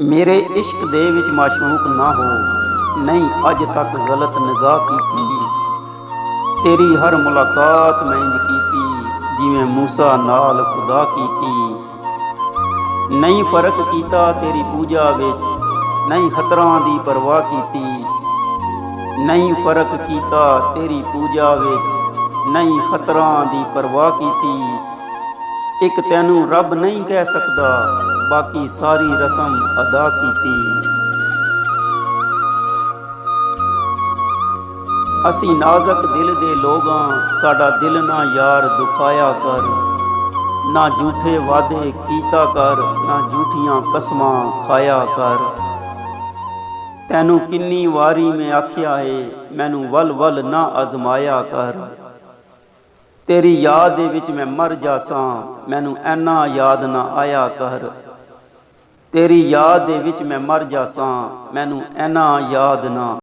मेरे इश्क दे विच माशूक ना हो, नहीं अज तक गलत निगाह कीती। तेरी हर मुलाकात मैं इंज कीती जिवें मूसा नाल खुदा कीती। नहीं फर्क कीता तेरी पूजा विच, नहीं खतरां दी परवाह कीती। नहीं फर्क कीता तेरी पूजा विच, नहीं खतरां दी परवाह कीती। एक तैनू रब नहीं कह सकदा, बाकी सारी रस्म अदा कीती। असी नाज़क दिल दे लोगां, साडा दिल ना यार दुखाया कर। ना झूठे वादे कीता कर, ना झूठियां कसमां खाया कर। तैनू किन्नी वारी मैं आख्या है, मैनू वल वल ना अजमाया कर। तेरी याद दे विच मैं मर जासां, मैनू ऐना याद ना आया कर। तेरी याद दे विच मैं मर जासां, मैनू ऐना याद ना